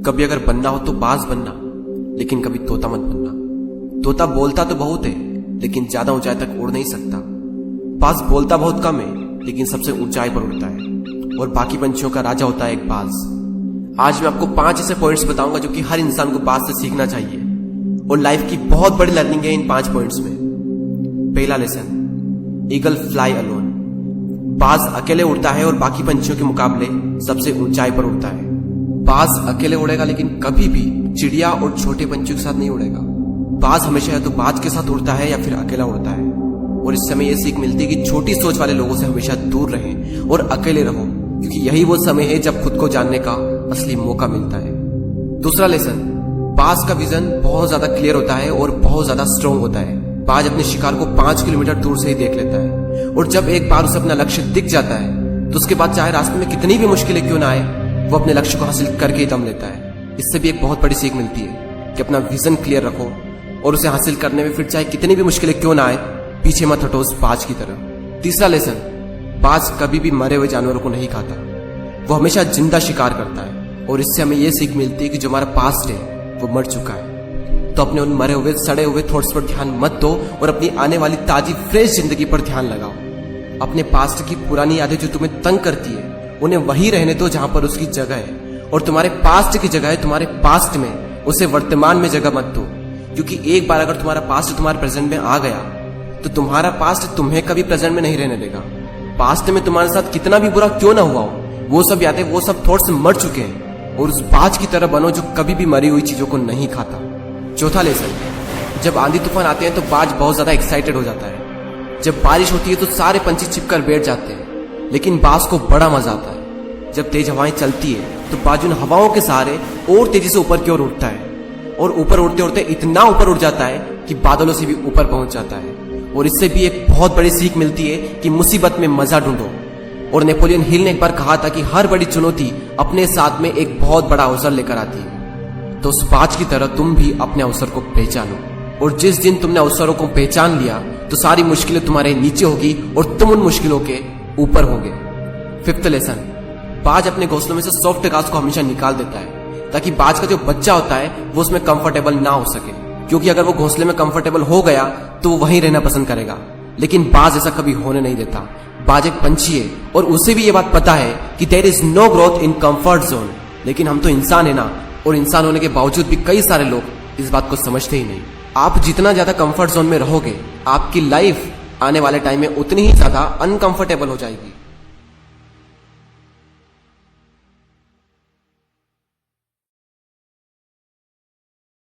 कभी अगर बनना हो तो बाज बनना, लेकिन कभी तोता मत बनना। तोता बोलता तो बहुत है, लेकिन ज्यादा ऊंचाई तक उड़ नहीं सकता। बाज बोलता बहुत कम है, लेकिन सबसे ऊंचाई पर उड़ता है और बाकी पंछियों का राजा होता है एक बाज। आज मैं आपको 5 ऐसे पॉइंट्स बताऊंगा जो कि हर इंसान को बाज से सीखना चाहिए और लाइफ की बहुत बड़ी लर्निंग है इन 5 पॉइंट्स में। पहला लेसन, ईगल फ्लाई अलोन। बाज अकेले उड़ता है और बाकी पंछियों के मुकाबले सबसे ऊंचाई पर उड़ता है। बाज अकेले उड़ेगा, लेकिन कभी भी चिड़िया और छोटे पंछियों के साथ नहीं उड़ेगा। बाज हमेशा या तो बाज के साथ उड़ता है या फिर अकेला उड़ता है। और इससे हमें यह सीख मिलती है कि छोटी सोच वाले लोगों से हमेशा दूर रहें और अकेले रहो, क्योंकि यही वो समय है जब खुद को जानने का असली मौका मिलता है। दूसरा लेसन, बाज का विजन बहुत ज्यादा क्लियर होता है और बहुत ज्यादा स्ट्रॉन्ग होता है। बाज अपने शिकार को 5 किलोमीटर दूर से ही देख लेता है और जब एक बार उसे अपना लक्ष्य दिख जाता है तो उसके बाद चाहे रास्ते में कितनी भी मुश्किलें क्यों ना आए, वो अपने लक्ष्य को हासिल करके ही दम लेता है। इससे भी एक बहुत बड़ी सीख मिलती है कि अपना विजन क्लियर रखो और उसे हासिल करने में फिर चाहे कितनी भी मुश्किलें क्यों ना आए, पीछे मत हटो उस बाज की तरह। तीसरा लेसन, बाज कभी भी मरे हुए जानवरों को नहीं खाता, वो हमेशा जिंदा शिकार करता है। और इससे हमें यह सीख मिलती है कि जो हमारा पास्ट है वो मर चुका है, तो अपने उन मरे हुए सड़े हुए थॉट्स पर ध्यान मत दो और अपनी आने वाली ताजी फ्रेश जिंदगी पर ध्यान लगाओ। अपने पास्ट की पुरानी यादें जो तुम्हें तंग करती है उन्हें वही रहने दो जहां पर उसकी जगह है, और तुम्हारे पास्ट की जगह है तुम्हारे पास्ट में, उसे वर्तमान में जगह मत दो। क्योंकि एक बार अगर तुम्हारा पास्ट तुम्हारे प्रेजेंट में आ गया तो तुम्हारा पास्ट तुम्हें कभी प्रेजेंट में नहीं रहने देगा। पास्ट में तुम्हारे साथ कितना भी बुरा क्यों ना हुआ हो, वो सब यादें, वो सब थॉट्स मर चुके हैं, और उस बाज की तरह बनो जो कभी भी मरी हुई चीजों को नहीं खाता। चौथा लेसन, जब आंधी तूफान आते हैं तो बाज बहुत ज्यादा एक्साइटेड हो जाता है। जब बारिश होती है तो सारे पंछी छिपकर बैठ जाते हैं, लेकिन बाज को बड़ा मजा आता है। जब तेज हवाएं चलती है तो बाज उन हवाओं के सहारे और तेजी से ऊपर की ओर उठता है, और ऊपर उड़ते उड़ते इतना ऊपर उड़ जाता है कि बादलों से भी ऊपर पहुंच जाता है। और इससे भी एक बहुत बड़ी सीख मिलती है कि मुसीबत में मजा ढूंढो। और नेपोलियन हिल ने एक बार कहा था कि हर बड़ी चुनौती अपने साथ में एक बहुत बड़ा अवसर लेकर आती है। तो उस बाज की तरह तुम भी अपने अवसर को पहचानो, और जिस दिन तुमने अवसरों को पहचान लिया तो सारी मुश्किलें तुम्हारे नीचे होगी और तुम उन मुश्किलों के ऊपर होगे। फिफ्थ लेसन, बाज अपने घोंसलों में से सॉफ्ट घास को हमेशा निकाल देता है ताकि बाज का जो बच्चा होता है वो उसमें कंफर्टेबल ना हो सके, क्योंकि अगर वो घोंसले में कंफर्टेबल हो गया तो वो वहीं रहना पसंद करेगा। लेकिन बाज ऐसा कभी होने नहीं देता। बाज एक पंछी है और उसे भी ये बात पता है कि there is no growth in comfort zone. लेकिन हम तो इंसान है ना, और इंसान होने के बावजूद भी कई सारे लोग इस बात को समझते ही नहीं। आप जितना ज्यादा कंफर्ट जोन में रहोगे, आपकी लाइफ आने वाले टाइम में उतनी ही ज्यादा अनकंफर्टेबल हो जाएगी।